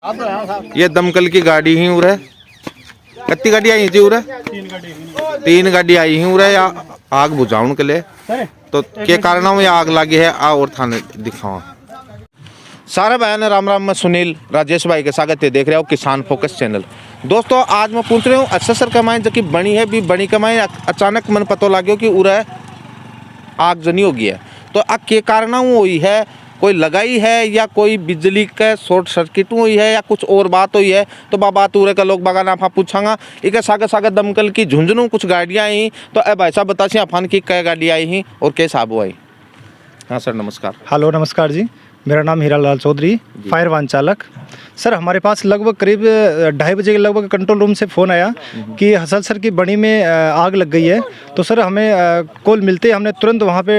ये दमकल की गाड़ी ही उरे कितनी गाड़ी आई थी उरे? तीन गाड़ी आई ही उरे या आग बुझाने के लिए। तो के कारण में आग लगी है और थाने दिखाओ। सारे बहन राम राम, मैं सुनील राजेश भाई के स्वागत है, देख रहे हो किसान फोकस चैनल। दोस्तों आज मैं पूछ रहा हूँ असर कमाई जो कि बनी है भी बनी कमाई अचानक मन पता लगे कि उरे आग जनी हो गई है। तो आग के कारण हुई है, कोई लगाई है या कोई बिजली का शॉर्ट सर्किट हुई है या कुछ और बात हुई है। तो बात उरे का लोग बागान आप पूछांगा। एक सागे सागे दमकल की झुंझुनू कुछ गाड़ियाँ आई तो अब ऐसा बतासी अफान की कै गाड़ी आई ही और कैसे आबू आई। हाँ सर नमस्कार। हेलो नमस्कार जी, मेरा नाम हीरा लाल चौधरी, फायर वाहन चालक। सर हमारे पास लगभग करीब 2:30 बजे के लगभग कंट्रोल रूम से फ़ोन आया कि हसल सर की बणी में आग लग गई है। तो सर हमें कॉल मिलते ही हमने तुरंत वहाँ पे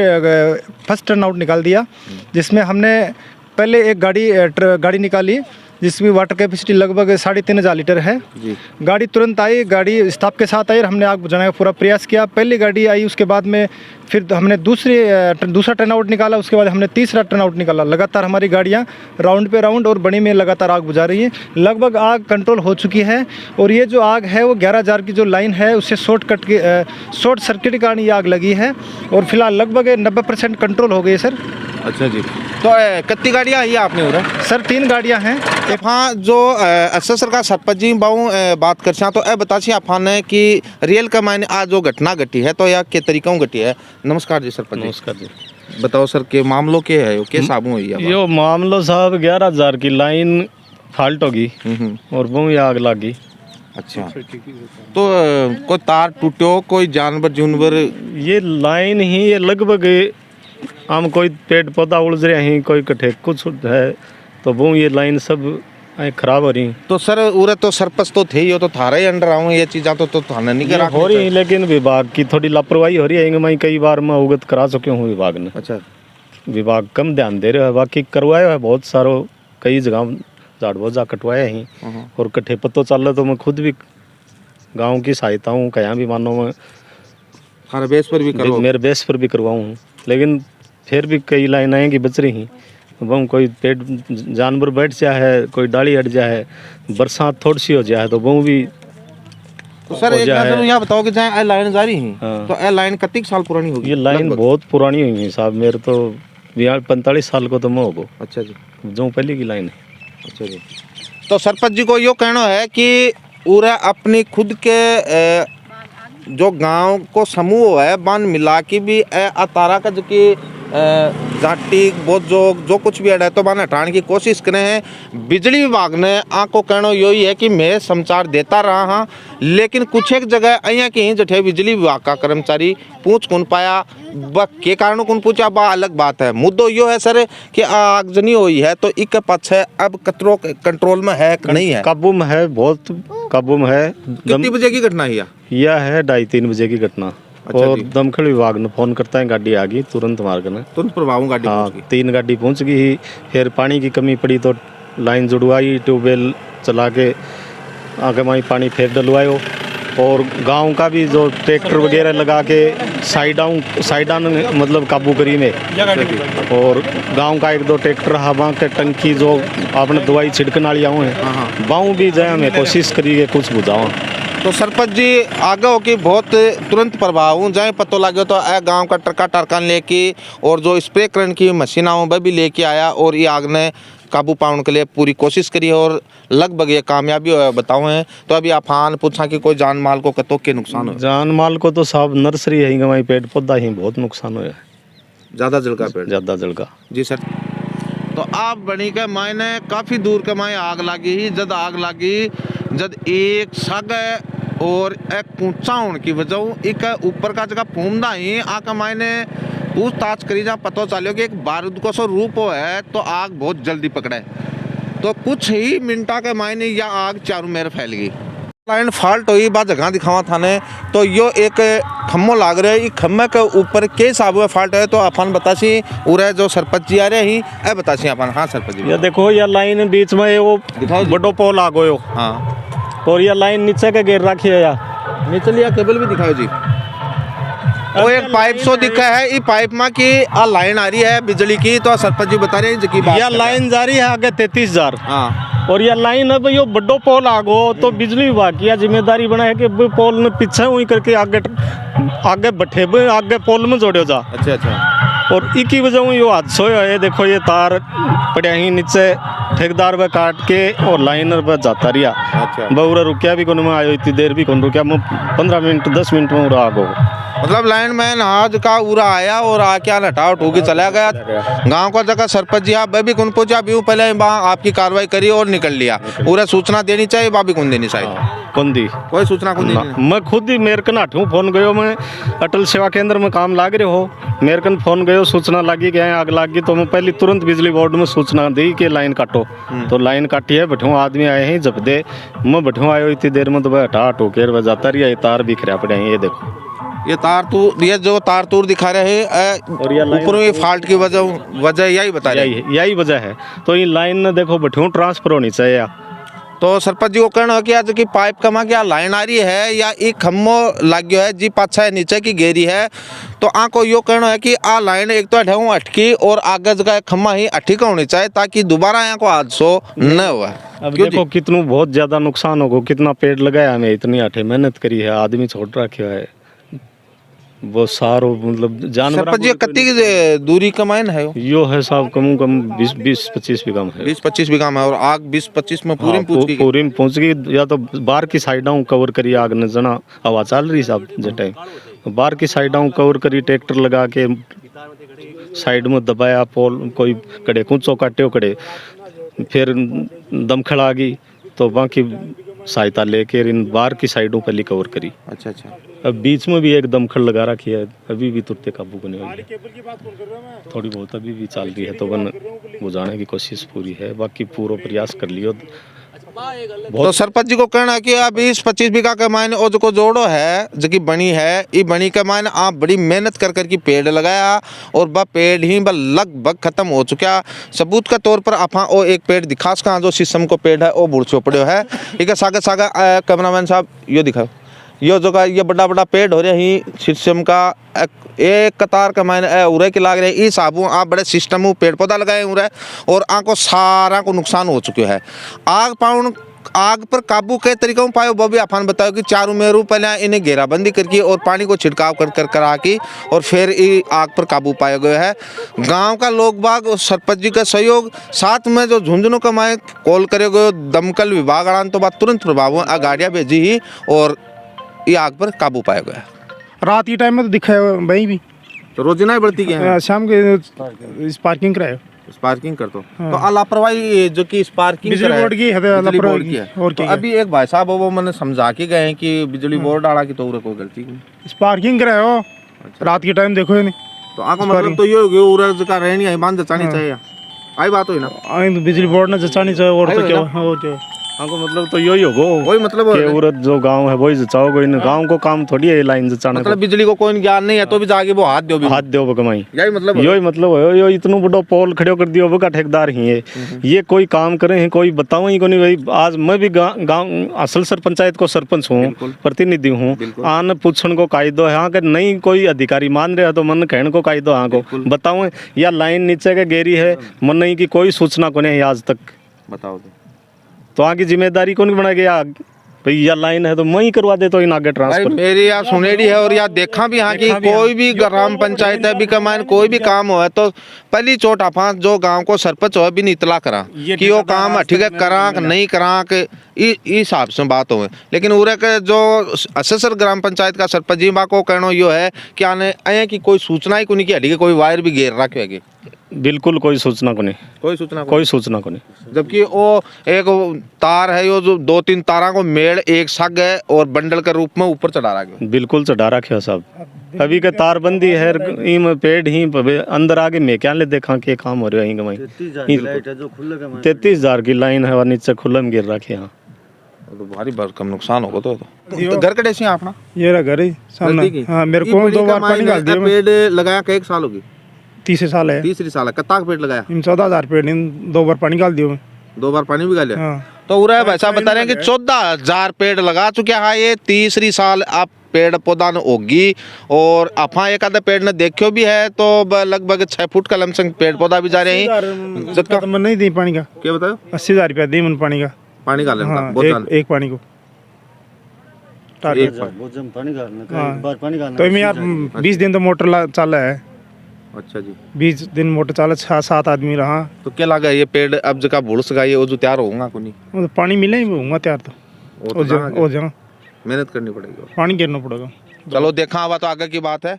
फर्स्ट टर्न आउट निकाल दिया, जिसमें हमने पहले एक गाड़ी निकाली जिसकी वाटर कैपेसिटी लगभग 3,500 लीटर है जी। गाड़ी तुरंत आई, गाड़ी स्टाफ के साथ आई और हमने आग बुझाने का पूरा प्रयास किया। पहली गाड़ी आई, उसके बाद में फिर हमने दूसरा टर्न आउट निकाला, उसके बाद हमने तीसरा टर्न आउट निकाला। लगातार हमारी गाड़ियाँ राउंड पे राउंड और बड़ी में लगातार आग बुझा रही है। लगभग आग कंट्रोल हो चुकी है और ये जो आग है वो 11,000 की जो लाइन है उससे शॉर्ट सर्किट के कारण ये आग लगी है और फिलहाल लगभग 90% कंट्रोल हो गई सर। अच्छा जी। तो कितनी गाड़ियाँ आई आपने उधर? सर 3 गाड़ियाँ हैं। हाँ जो असर का सरपंच जी बाऊ बात कर तो ए बतासी अफान है कि रियल का मायने आज जो घटना घटी है तो या के तरीकों घटी है। नमस्कार जी सरपंच। नमस्कार जी। बताओ सर के मामलों के है के साबू हुई है? यो मामलो साहब 11,000 की लाइन फॉल्ट होगी और वो आग लगी। अच्छा, तो कोई तार टूटो, कोई जानवर जुनवर? ये लाइन ही ये लगभग हम कोई पेड़ पौधा उलझ रहे हैं, कोई कठे कुछ है तो वो ये लाइन सब खराब हो रही। तो सर उरे तो सरपंच तो थे ही, तो थारा ही अंडर आऊँ ये चीज़ा तो थाने नहीं करा हो रही, लेकिन विभाग की थोड़ी लापरवाही हो रही है। मैं कई बार मैं अवगत करा चुके हूँ विभाग ने। अच्छा, विभाग कम ध्यान दे रहे है, बाकी करवाया है बहुत सारो, कई जगह झाड़ बोझा कटवाया ही और कट्ठे पत्तो चल रहा तो मैं खुद भी गाँव की सहायता हूँ, कहीं भी मानो मैं मेरे बेस पर भी करवाऊँ, लेकिन फिर भी कई लाइन आएंगी बच रही। वो कोई पेड़ जानवर बैठ जाए है, कोई डाली हट जाए है, बरसात थोड़ी सी हो जाए तो वो भी। तो सर एक बात यहाँ बताओ कि जहाँ लाइन जा रही है तो ये लाइन कितनी साल पुरानी होगी? ये लाइन बहुत पुरानी हुई है साहब, मेरे तो 45 साल को तो मैं होगा। अच्छा जी, जो पहले की लाइन है। अच्छा जी। तो सरपंच जी को यो कहना है कि पूरा अपनी खुद के जो गांव को समूह है बान मिला के भी अतारा का जो कि जाटी वो जो कुछ भी अड़ा तो बान हटाने की कोशिश करे हैं। बिजली विभाग ने आंखों कहना यही है कि मैं समाचार देता रहा हाँ, लेकिन कुछ एक जगह अँ की जठे बिजली विभाग का कर्मचारी पूछ कौन पाया ब के कारण कौन पूछा बा अलग बात है। मुद्दो यो है सर कि आगजनी हुई है तो एक पक्ष है अब कतरो कंट्रोल में है नहीं है? काबू में है, बहुत काबू में है। कितनी बजे की घटना है? यह है 2:30-3 बजे की घटना। अच्छा, और दमकल विभाग ने फोन करता है, गाड़ी आ गई तुरंत मार्ग में, तुरंत प्रभाव गाड़ी। हाँ, 3 गाड़ी पहुंच गई। फिर पानी की कमी पड़ी तो लाइन जुड़वाई, ट्यूबवेल चला के आगे माई पानी फिर डलवायो और गांव का भी जो ट्रैक्टर वगैरह लगा के साइडा मतलब काबू करी में। और गांव का 1-2 ट्रैक्टर हवा के टंकी जो आपने दवाई छिड़कने वाली आऊँ है बाऊ भी जाए हमें कोशिश करिए कुछ बुझाओ। तो सरपंच जी आगे हो कि बहुत तुरंत प्रभाव हूँ जाए पता लगे तो गांव का टरकान लेके और जो स्प्रे करने की मशीन आऊँ वह भी लेके आया और ये आग ने काबू पाने के लिए पूरी कोशिश करी और लगभग ये कामयाबी बताओ है। तो अभी आप हाँ पूछा कि कोई जान माल को कतो के नुकसान हो? जान माल को तो साहब नर्सरी है हमारी, पेड़ पौधा ही बहुत नुकसान हुआ है। ज़्यादा जलका पेड़? ज़्यादा जलका जी सर। तो आप बनी के मायने काफ़ी दूर के माए आग लगी ही, जब आग लगी जब एक सग और एक ऊंचा होने की वजह एक ऊपर का जगह फूमदा ही आका मायने पूछताछ करी जा पता चलो कि एक बारूद को सो रूप हो है तो आग बहुत जल्दी पकड़े। तो कुछ ही मिनटा के मायने यह आग चारों मेर फैल गई। लाइन फॉल्ट हुई बात जगह दिखावा थाने तो यो एक खम्मो लाग रहे है, खम्मे के ऊपर के हिसाब में फॉल्ट है तो अपन बतासी उरे जो सरपंच जी आ रहे ही ए बतासी अपन। हाँ सरपंच जी, ये देखो ये लाइन बीच में वो बड़ो पोल आ गयो। हाँ, और ये लाइन नीचे के गिर रखी है या नीचे लिया केबल भी दिखाओ जी। वो एक पाइप सो दिखा है, ये पाइप में की आ लाइन आ रही है बिजली की, तो सरपंच जी बता रहे हैं जी बात यह लाइन जा रही है आगे 33,000। हाँ और यह लाइन अब यो बड़ो पोल आगो तो बिजली विभाग की यह जिम्मेदारी बना है कि वो पोल में पीछे हुई करके आगे बैठे आगे पोल में जोड़ो जा। अच्छा। और इकी वजह यो हादसा है। देखो ये तार पड़िया ही नीचे, ठेकेदार वे काट के और लाइनर पे जाता रिया। अच्छा। बहुरा रुकिया भी कौन में आयो, इतनी देर भी कौन रुकिया, 15 मिनट 10 मिनट में उड़ा आगो। मतलब लाइनमैन आज का उरा आया और आके हटा उठो के चला गया। गांव का जगह सरपंच जी आप भी कौन पहुंचा भी पहले आपकी कार्रवाई करी और निकल लिया। पूरा सूचना देनी चाहिए, बाबी कौन देनी चाहिए? कौन दी कोई सूचना कौन दी? मैं खुद ही मेरे कन हटूँ फोन गयो, मैं अटल सेवा केंद्र में काम लाग रहे हो, मेरे कन फोन गयो, सूचना लगी गए आग लगी, तो मैं पहले तुरंत बिजली बोर्ड में सूचना दी कि लाइन काटो। तो लाइन काटी है, बैठो आदमी आए हैं जब दे, मैं बैठो आयो इतनी देर में तो वह हटा हटो के जाता रही। ये तार बिखरा पड़े हैं, ये देखो ये ये जो तार तूर दिखा रहे हैं और ये ऊपर में फॉल्ट की वजह यही बता रहे हैं। यही वजह है। तो ये लाइन देखो बैठो ट्रांसफर होनी चाहिए। तो सरपंच जी को कहना है कि आज की पाइप कमा क्या लाइन आ रही है या एक खम्मो लग गया है जी पाछा है नीचे की घेरी है, तो को यो कहना है कि आ लाइन एक तो हटाऊँ अटकी और आगे जगह खम्मा ही अटकी का होनी चाहिए ताकि दोबारा यहाँ को हादसो न हुआ। अब देखो कितनू बहुत ज्यादा नुकसान होगा, कितना पेड़ लगाया हमें, इतनी आठे मेहनत करी है, आदमी छोड़ रखे है वो सारो, मतलब जानवर। सरपंच जी कितनी दूरी कमाइन है यो है साहब कम 20-25 बीघा है। 20-25 बीघा में और आग 20-25 में पूरी में पहुंच गई। या तो बाहर की साइडां कवर करी आग ने, जना हवा चल रही साहब जटे, बाहर की साइडां कवर करी, ट्रैक्टर लगा के साइड में दबाया, पोल कोई कड़े कुंचो काटे कड़े, फिर दमखल आ गई तो बाकी सहायता लेके इन बाहर की साइडों पर कवर करी। अच्छा। अब बीच में भी एक दमखल लगा रखी है, अभी भी तुरते काबू बने हुए, थोड़ी बहुत अभी भी चल रही है, तो वन बुझाने की कोशिश पूरी है, बाकी पूरा प्रयास कर लियो। तो सरपंच जी को कहना है कि आप 20-25 बीघा के मायने और जो जोड़ो है जो की बनी है, ये बनी के मायने आप बड़ी मेहनत कर करके पेड़ लगाया और वह पेड़ ही लगभग खत्म हो चुका। सबूत के तौर पर आप वो एक पेड़ दिखा सका जो शीशम को पेड़ है वो बुढ़ चोपड़ो है। ठीक है, सागे सागे कैमरामैन साहब यो दिखाओ, यो जो का ये बड़ा बड़ा पेड़ हो रहे ही शीशम का एक कतार का मायने उरे के लाग रहे हैं। इस साबु आप बड़े सिस्टम पेड़ पौधा लगाए उरे और आंको सारा को नुकसान हो चुके है। आग पर काबू के तरीकों पायो वो भी आपने बताओ कि चारों मेरू पहले इन्हें घेराबंदी करके और पानी को छिड़काव कर करा की और फिर ये आग पर काबू पाया गया है। गांव का लोग बाग और सरपंच जी का सहयोग साथ में जो झुंझुनों का माए कॉल करे गए दमकल विभाग आने तो बाद तुरंत प्रभाव में गाड़ियाँ भेजी ही और ये आग पर काबू पाया गया। रात के टाइम में तो दिखा है वहीं भी, तो रोजाना ही बढ़ती क्या शाम के स्पार्किंग कराए स्पार्किंग कर तो लापरवाही जो कि स्पार्किंग बिजली बोर्ड की है और तो अभी एक भाई साहब वो मैंने समझा के गए हैं कि बिजली बोर्ड आड़ा की तो कोई गलती नहीं, स्पार्किंग कराए हो। अच्छा। रात के टाइम देखो नहीं तो आको मतलब तो ये हो गया उरज का रहनी है मान जचानी चाहिए, आई बात हुई ना, बिजली बोर्ड ने जचानी चाहिए और तो क्या हमको मतलब तो यही होगा, वही मतलब कि औरत जो गांव है वही जचाओगे, इन गांव को काम थोड़ी है लाइन जचाना। मतलब बिजली को कोई ज्ञान नहीं है तो भी जाके वो हाथ दो कमाई, यही मतलब है। यो इतना बड़ा पोल खड़े कर दियो वो का ठेकेदार ही है, ये कोई काम करे हैं कोई बताओ ही को नहीं भाई। आज मैं भी गांव असल सर पंचायत को सरपंच हूँ, प्रतिनिधि हूँ, आन पूछन को कायदो है, हाँ के नहीं कोई अधिकारी मान रहे तो मन कहने को कायदो, हाँ को बताओ या लाइन नीचे के गेरी है मन नहीं की कोई सूचना को नहीं आज तक बताओ तो आगे जिम्मेदारी कौन बना गया भाई, या लाइन है तो मैं ही करवा दे तो इन आगे ट्रांसफर। मेरी यहाँ सुनेड़ी है और यहाँ देखा भी हाँ कि कोई भी ग्राम पंचायत है भी कमान कोई भी काम हो तो पहली चोट आप जो गांव को सरपंच हो भी नहीं इतला करा कि वो काम ठीक है करा नहीं करा के इस हिसाब से बात हो। लेकिन उरे के जो असेसर ग्राम पंचायत का सरपंच जी बा को कहना यो है कि आने की कोई सूचना ही को नहीं की हटी कोई वायर भी घेर रखे, बिल्कुल कोई सूचना को नहीं, कोई सूचना को नहीं। जबकि वो एक तार है यो जो 2-3 तारा को मेड़ एक साग है और बंडल के रूप में ऊपर चढ़ा रखा, बिल्कुल चढ़ा रखे साहब। अभी के तार बंदी है इम पेड़ ही अंदर आगे मैं क्या ले देखा के काम हो रहा है। 33,000 की लाइन है और नीचे खुला में गिर रखे यहाँ, तो भारी भरकम नुकसान होगा। तो घर कटे से अपना ये घर ही सामने, हाँ मेरे को 2 बार पानी डाल दिया। पेड़ लगाया कई साल होगी? 30 साल है। 30 साल है। कत्ता पेड़ लगाया? 14,000 पेड़ 2 बार पानी डाल दिया। 2 बार पानी भी डालिया। हाँ। तो उरा भाई साहब बता रहे हैं कि 14,000 पेड़ लगा चुके हैं ये 30 साल आप पेड़ पौधा न होगी और अफा एक आधा पेड़ ने देखो भी है तो लगभग 6 फुट का लमसम पेड़ पौधा भी जा रहे हैं। जब तक नहीं दी पानी का, क्या बताओ 80,000 रुपया दी मन पानी का। पानी का हाँ, बहुत एक पानी को एक तो मैं यार 20 दिन तो मोटर चाला है। अच्छा जी 20 दिन मोटर चाला, 6-7 आदमी रहा। तो क्या लगा ये पेड़ अब जगह भूस गई वो जो तैयार होगा को नहीं वो तो पानी मिले ही होऊंगा तैयार तो हो जाएगा, मेहनत करनी पड़ेगी पानी गिरना पड़ेगा। चलो देखा हुआ तो आगे की बात है।